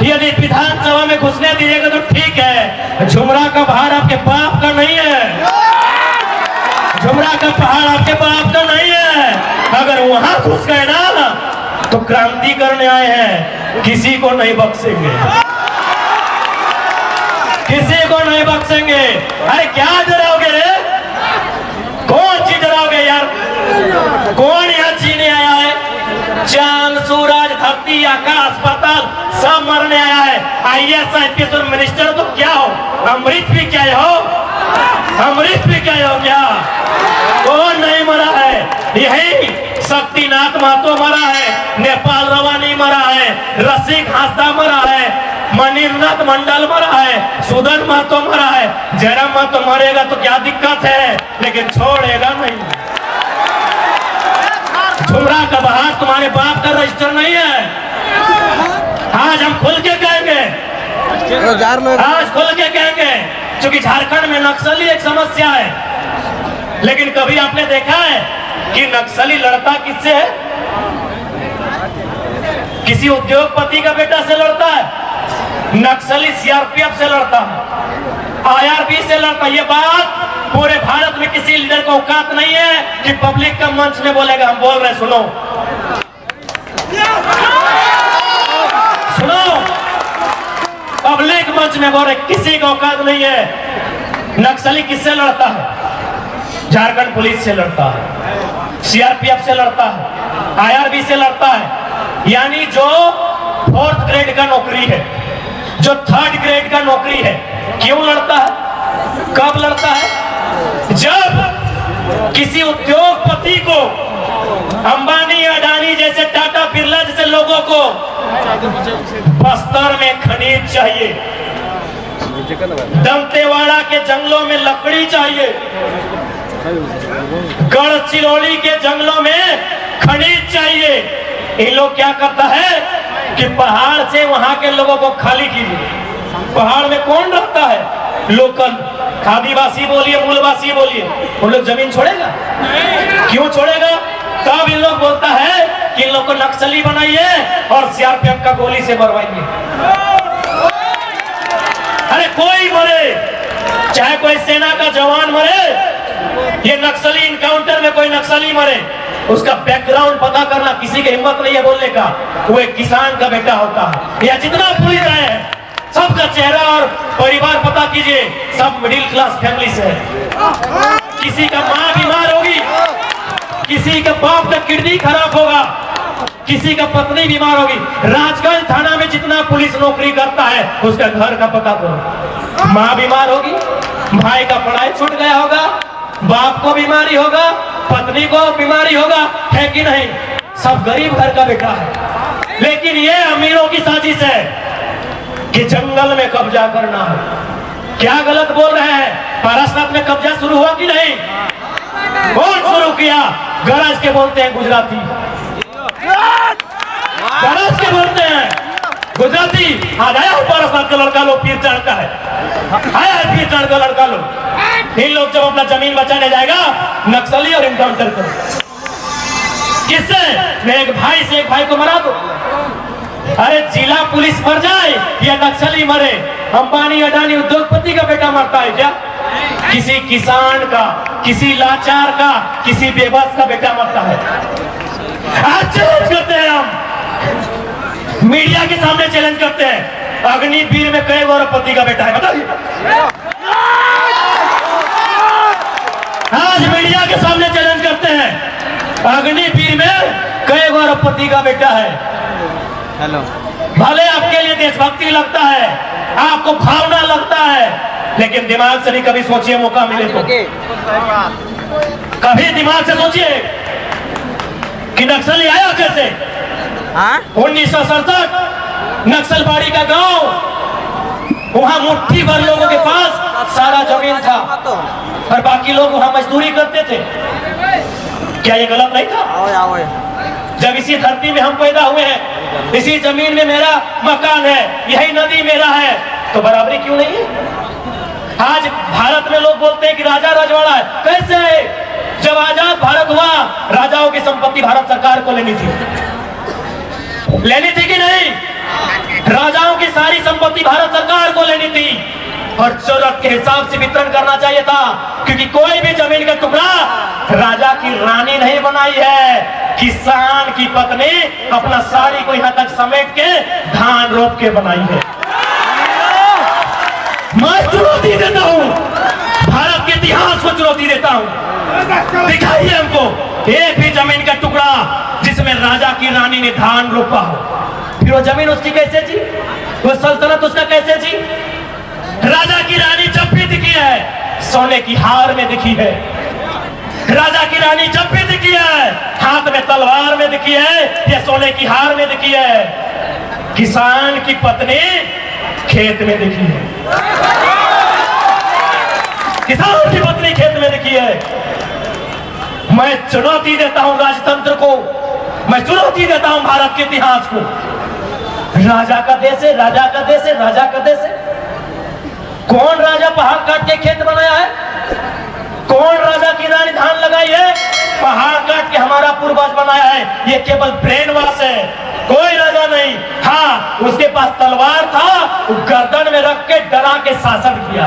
यदि विधानसभा में घुसने दीजिएगा तो ठीक है, झुमरा का पहाड़ आपके बाप का नहीं है, झुमरा का पहाड़ आपके बाप का नहीं है। अगर वहां घुस गए ना तो क्रांति करने आए हैं, किसी को नहीं बख्शेंगे, किसी को नहीं बख्शेंगे। अरे क्या डराओगे रे, कौन चीज डराओगे यार? कौन यहाँ जीने आया है? चांद सूरज धरती आकाश पाताल सब मरने आया है। IAS IPS और मिनिस्टर तो क्या हो, अमृत भी क्या हो, अमृत भी क्या हो क्या? कौन नहीं मरा है? यही शक्तिनाथ महतो मरा है, नेपाल रवानी मरा है, रसिक हांसदा मरा है, मणिनाथ मंडल मरा है, सुदन महतो मरा है। जयराम महतो मरेगा तो क्या दिक्कत है, लेकिन छोड़ेगा नहीं। झुमरा का बहार तुम्हारे बाप का रजिस्टर नहीं है। आज हम खुल के कहेंगे, आज खुल के कहेंगे, क्योंकि झारखंड में नक्सली एक समस्या है। लेकिन कभी आपने देखा है कि नक्सली लड़ता किससे है? किसी उद्योगपति का बेटा से लड़ता है। नक्सली CRPF से लड़ता है, IRB से लड़ता है। ये बात पूरे भारत में किसी लीडर को औकात नहीं है कि पब्लिक का मंच में बोलेगा। हम बोल रहे, सुनो सुनो, पब्लिक मंच में बोल रहे, किसी को औकात नहीं है। नक्सली किससे लड़ता है? झारखंड पुलिस से लड़ता है, CRPF से लड़ता है, IRB से लड़ता है। यानी जो 4th ग्रेड का नौकरी है, जो 3rd ग्रेड का नौकरी है, क्यों लड़ता है? कब लड़ता है? जब किसी उद्योगपति को, अंबानी अडानी जैसे, टाटा बिरला जैसे लोगों को बस्तर में खनिज चाहिए, दंतेवाड़ा के जंगलों में लकड़ी चाहिए, गढ़चिरौली के जंगलों में खनिज चाहिए। इन लोग क्या करता है कि पहाड़ से वहां के लोगों को खाली कीजिए। पहाड़ में कौन रहता है? लोकल, आदिवासी बोलिए, मूलवासी बोलिए, उन लोग जमीन छोड़ेगा? क्यों छोड़ेगा? तब इन लोग बोलता है कि इन लोग को नक्सली बनाइए और CRPF का गोली से मरवाइए। अरे कोई मरे, चाहे कोई सेना का जवान मरे, ये नक्सली इनकाउंटर में कोई नक्सली मरे, उसका बैकग्राउंड पता करना किसी की हिम्मत नहीं है बोलने का। वो एक किसान का बेटा होता है। या जितना पुलिस आए हैं सबका चेहरा और परिवार पता कीजिए, सब मिडिल क्लास फैमिली से है। किसी का माँ बीमार होगी, किसी का बाप का किडनी खराब होगा, किसी का पत्नी बीमार होगी। राजगंज थाना में जितना पुलिस नौकरी करता है उसका घर का पता करो। माँ बीमार होगी, भाई का पढ़ाई छूट गया होगा, बाप को बीमारी होगा, पत्नी को बीमारी होगा, है कि नहीं? सब गरीब घर का बेटा है। लेकिन ये अमीरों की साजिश है कि जंगल में कब्जा करना है। क्या गलत बोल रहे हैं? पारसनाथ में कब्जा शुरू हुआ कि नहीं? कौन शुरू किया? गरज के बोलते हैं गुजराती, गरज के बोलते हैं गुजराती। आज आया पारसनाथ का लड़का लोग, पीर चढ़ता है, आया है पीर चढ़ का लड़का लोग। इन लोग जब अपना जमीन बचाने जाएगा, नक्सली और इनकाउंटर करो। किससे? मैं एक भाई से एक भाई को मरा दो। अरे जिला पुलिस मर जाए या नक्सली मरे, अंबानी अडानी उद्योगपति का बेटा मरता है क्या? किसी किसान का, किसी लाचार का, किसी बेबस का बेटा मरता है। आज चैलेंज करते हैं, हम मीडिया के सामने चैलेंज करते हैं, अग्निवीर में कई गौरवपति का बेटा है, बताइए। आज मीडिया के सामने चैलेंज करते हैं, अग्निवीर में कई गौरवपति का बेटा है। हेलो, भले आपके लिए देशभक्ति लगता है, आपको भावना लगता है, लेकिन दिमाग से भी कभी सोचिए, मौका मिले तो कभी दिमाग से सोचिए कि नक्सली आया कैसे। 1967 नक्सलबाड़ी का गांव, वहां मुट्ठी भर लोगों के पास सारा जमीन था और बाकी लोग वहां मजदूरी करते थे। क्या ये गलत नहीं था? जब इसी धरती में हम पैदा हुए हैं, इसी जमीन में मेरा मकान है, यही नदी मेरा है, तो बराबरी क्यों नहीं है? आज भारत में लोग बोलते हैं कि राजा रजवाड़ा है। कैसे है? जब आजाद भारत हुआ, राजाओं की संपत्ति भारत सरकार को लेनी थी कि नहीं? राजाओं की संपत्ति भारत सरकार को लेनी थी और जरूरत के हिसाब से वितरण करना चाहिए था, क्योंकि कोई भी जमीन का टुकड़ा राजा की रानी नहीं बनाई है, किसान की पत्नी अपना साड़ी को यहाँ तक समेट के धान रोप के बनाई है। मैं चुनौती देता हूँ, भारत के इतिहास को चुनौती देता हूँ, दिखाइए हमको एक भी जमीन का टुकड़ा जिसमें राजा की रानी ने धान रोपा हो। फिर वो जमीन उसकी कैसे जी, वो सल्तनत उसका कैसे जी? राजा की रानी जब भी दिखी है सोने की हार में दिखी है, राजा की रानी जब भी दिखी है हाथ में तलवार में दिखी है या सोने की हार में दिखी है, किसान की पत्नी खेत में दिखी है, किसान की पत्नी खेत में दिखी है। मैं चुनौती देता हूं राजतंत्र को, मैं चुनौती देता हूं भारत के इतिहास को। राजा का देश है, राजा का देश है, राजा का देश है। कौन राजा पहाड़ काट के खेत बनाया है? कौन राजा की रानी धान लगाई है? पहाड़ काट के हमारा पूर्वज बनाया है। ये केवल ब्रेन वॉश है, कोई राजा नहीं। हाँ, उसके पास तलवार था, गर्दन में रख के डरा के शासन किया।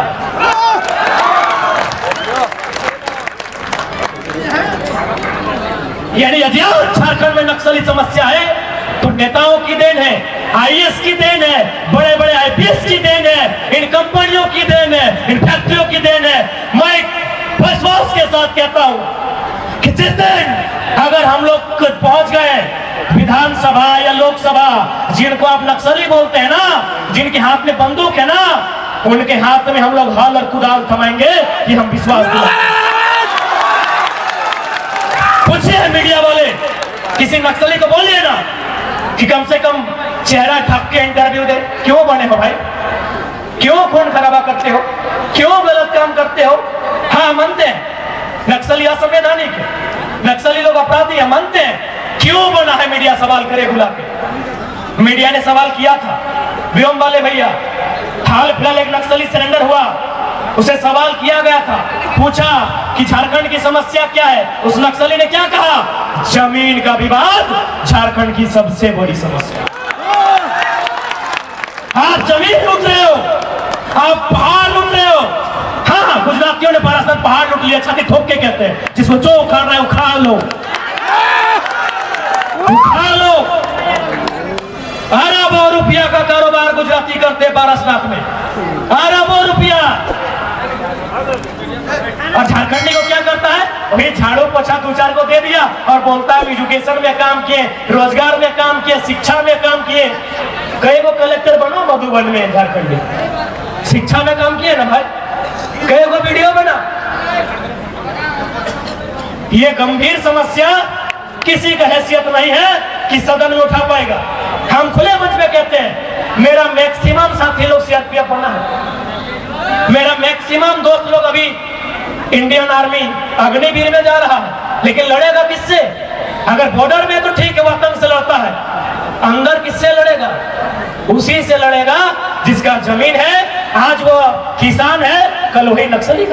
यानी यदि झारखंड में नक्सली समस्या है तो नेताओं की देन है, आईएएस की देन है, बड़े बड़े आईपीएस की देन है, इन कंपनियों की देन है, इन फैक्ट्रियों की देन है। मैं विश्वास के साथ कहता हूं कि जिस दिन अगर हम लोग पहुंच गए विधानसभा या लोकसभा, जिनको आप नक्सली बोलते हैं ना, जिनके हाथ में बंदूक है ना, उनके हाथ में हम लोग हाल और कुदाल थमाएंगे कि हम विश्वास दिलाएंगे। पूछिए मीडिया वाले, किसी नक्सली को बोलिए ना कि कम से कम चेहरा ढक के इंटरव्यू दे। क्यों बने हो भाई? क्यों खून खराबा करते हो? क्यों गलत काम करते हो? हाँ, मानते हैं नक्सली असंवैधानिक है, नक्सली लोग अपराधी है, मानते हैं। क्यों बना है? मीडिया सवाल करे बुला के। मीडिया ने सवाल किया था, व्योम वाले भैया, हाल फिलहाल एक नक्सली सरेंडर हुआ, उसे सवाल किया गया था, पूछा कि झारखंड की समस्या क्या है? उस नक्सली ने क्या कहा? जमीन का विवाद झारखंड की सबसे बड़ी समस्या। आप जमीन लूट रहे हो, आप पहाड़ लूट रहे हो। हाँ, गुजरातियों ने पारासर पहाड़ लूट लिया, छाती ठोक के कहते हैं, जिसको जो उखाड़ रहा है उखाड़ लो, उखाड़ लो। अरबों रुपया का कारोबार गुजराती करते हैं पारसनाथ में, अरबों रुपया। और झारखंडी को क्या करता है? वही झाड़ू पोछा दो चार को दे दिया और बोलता है एजुकेशन में काम किए, रोजगार में काम किए, शिक्षा में काम किए। कई को कलेक्टर बनो मधुबन में, झारखंड में शिक्षा में काम किए ना भाई, कई को वीडियो बना। ये गंभीर समस्या किसी का हैसियत नहीं है कि सदन में उठा पाएगा। हम खुले मंच पे कहते हैं, मेरा मैक्सिमम साथी लोग सीआरपीएफ बना है, मेरा मैक्सिमम दोस्त लोग अभी इंडियन आर्मी अग्निवीर में जा रहा है, लेकिन लड़ेगा किससे? अगर बॉर्डर में तो ठीक है, वतन से लड़ता है, अंदर किससे लड़ेगा? उसी से लड़ेगा जिसका जमीन है। आज वो किसान है, कल वही नक्सली।